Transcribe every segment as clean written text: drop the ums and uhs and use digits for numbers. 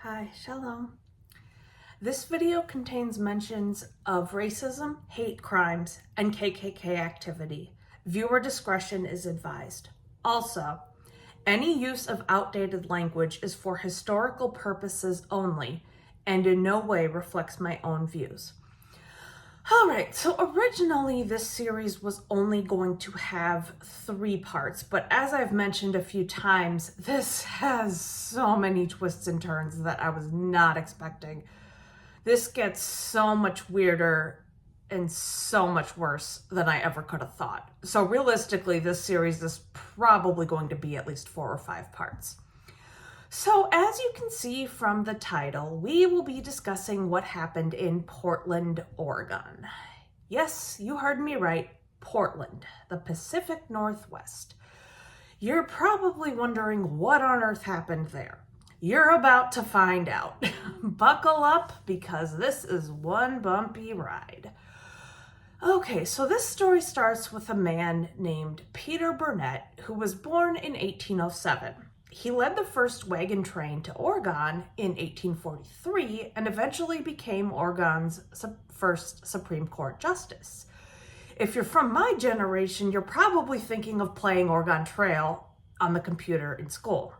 Hi, shalom. This video contains mentions of racism, hate crimes, and KKK activity. Viewer discretion is advised. Also, any use of outdated language is for historical purposes only and in no way reflects my own views. All right, so originally this series was only going to have 3 parts, but as I've mentioned a few times, this has so many twists and turns that I was not expecting. This gets so much weirder and so much worse than I ever could have thought. So realistically, this series is probably going to be at least 4 or 5 parts. So as you can see from the title, we will be discussing what happened in Portland, Oregon. Yes, you heard me right, Portland, the Pacific Northwest. You're probably wondering what on earth happened there. You're about to find out. Buckle up because this is one bumpy ride. Okay, so this story starts with a man named Peter Burnett who was born in 1807. He led the first wagon train to Oregon in 1843 and eventually became Oregon's first Supreme Court justice. If you're from my generation, you're probably thinking of playing Oregon Trail on the computer in school.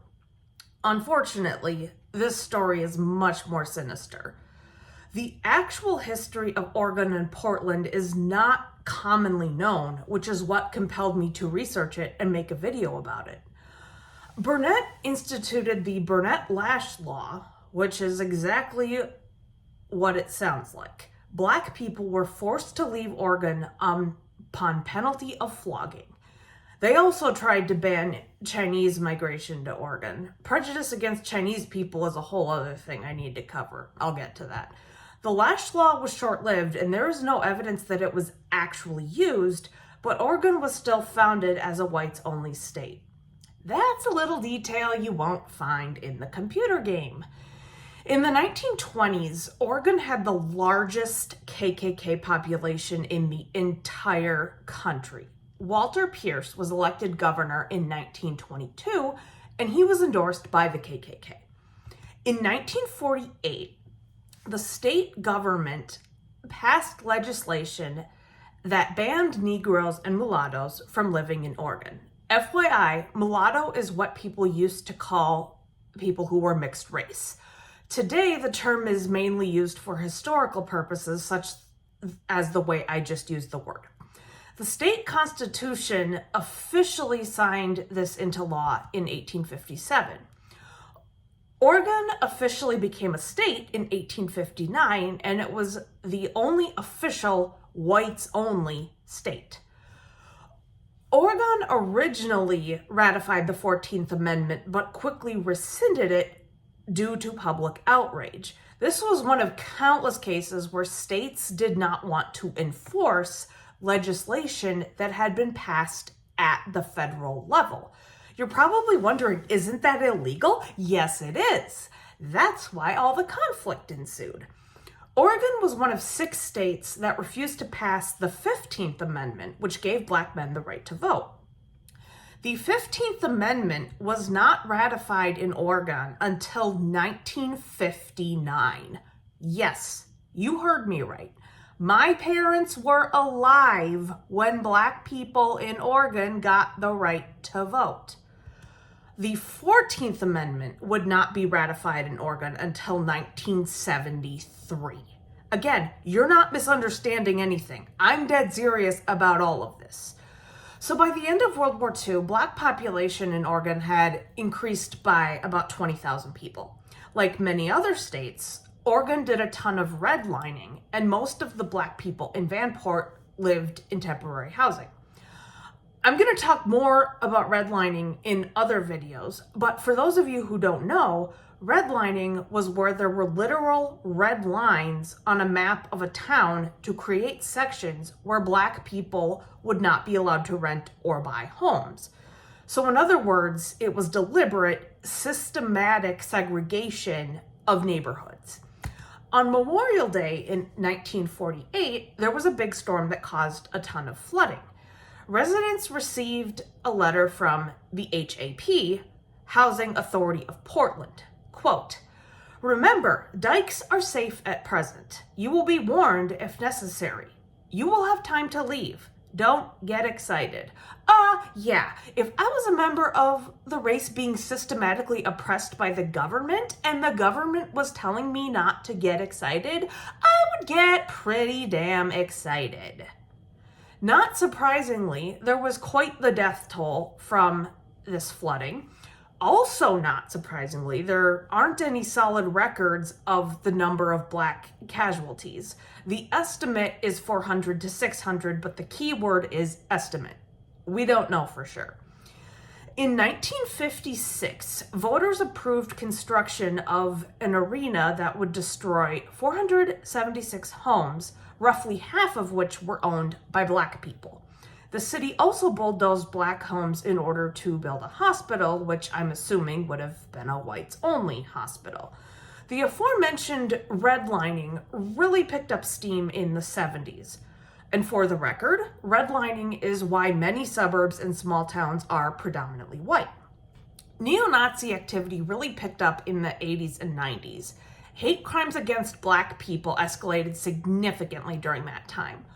Unfortunately, this story is much more sinister. The actual history of Oregon and Portland is not commonly known, which is what compelled me to research it and make a video about it. Burnett instituted the Burnett-Lash Law, which is exactly what it sounds like. Black people were forced to leave Oregon upon penalty of flogging. They also tried to ban Chinese migration to Oregon. Prejudice against Chinese people is a whole other thing I need to cover. I'll get to that. The Lash Law was short-lived, and there is no evidence that it was actually used, but Oregon was still founded as a whites-only state. That's a little detail you won't find in the computer game. In the 1920s, Oregon had the largest KKK population in the entire country. Walter Pierce was elected governor in 1922, and he was endorsed by the KKK. In 1948, the state government passed legislation that banned Negroes and mulattoes from living in Oregon. FYI, mulatto is what people used to call people who were mixed race. Today, the term is mainly used for historical purposes, such as the way I just used the word. The state constitution officially signed this into law in 1857. Oregon officially became a state in 1859, and it was the only official whites-only state. Oregon originally ratified the 14th Amendment, but quickly rescinded it due to public outrage. This was one of countless cases where states did not want to enforce legislation that had been passed at the federal level. You're probably wondering, isn't that illegal? Yes, it is. That's why all the conflict ensued. Oregon was one of 6 states that refused to pass the 15th Amendment, which gave Black men the right to vote. The 15th Amendment was not ratified in Oregon until 1959. Yes, you heard me right. My parents were alive when Black people in Oregon got the right to vote. The 14th Amendment would not be ratified in Oregon until 1973. Again, you're not misunderstanding anything. I'm dead serious about all of this. So by the end of World War II, Black population in Oregon had increased by about 20,000 people. Like many other states, Oregon did a ton of redlining, and most of the Black people in Vanport lived in temporary housing. I'm going to talk more about redlining in other videos, but for those of you who don't know, redlining was where there were literal red lines on a map of a town to create sections where Black people would not be allowed to rent or buy homes. So in other words, it was deliberate, systematic segregation of neighborhoods. On Memorial Day in 1948, there was a big storm that caused a ton of flooding. Residents received a letter from the HAP, Housing Authority of Portland. Quote, Remember, dykes are safe at present. You will be warned if necessary. You will have time to leave. Don't get excited. Yeah, if I was a member of the race being systematically oppressed by the government and the government was telling me not to get excited, I would get pretty damn excited. Not surprisingly, there was quite the death toll from this flooding. Also, not surprisingly, there aren't any solid records of the number of Black casualties. The estimate is 400 to 600, but the key word is estimate. We don't know for sure. In 1956, voters approved construction of an arena that would destroy 476 homes, roughly half of which were owned by Black people. The city also bulldozed Black homes in order to build a hospital, which I'm assuming would have been a whites-only hospital. The aforementioned redlining really picked up steam in the 70s. And for the record, redlining is why many suburbs and small towns are predominantly white. Neo-Nazi activity really picked up in the 80s and 90s. Hate crimes against Black people escalated significantly during that time.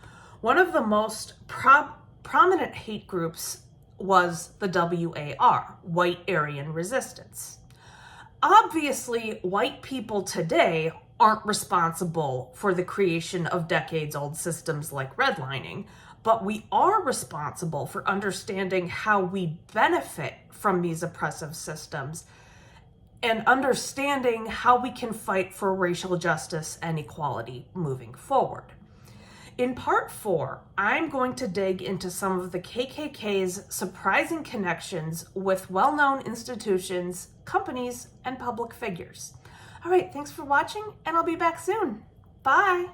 One of the most prominent hate groups was the WAR, White Aryan Resistance. Obviously, white people today aren't responsible for the creation of decades-old systems like redlining, but we are responsible for understanding how we benefit from these oppressive systems and understanding how we can fight for racial justice and equality moving forward. In part 4, I'm going to dig into some of the KKK's surprising connections with well-known institutions, companies, and public figures. All right, thanks for watching, and I'll be back soon. Bye.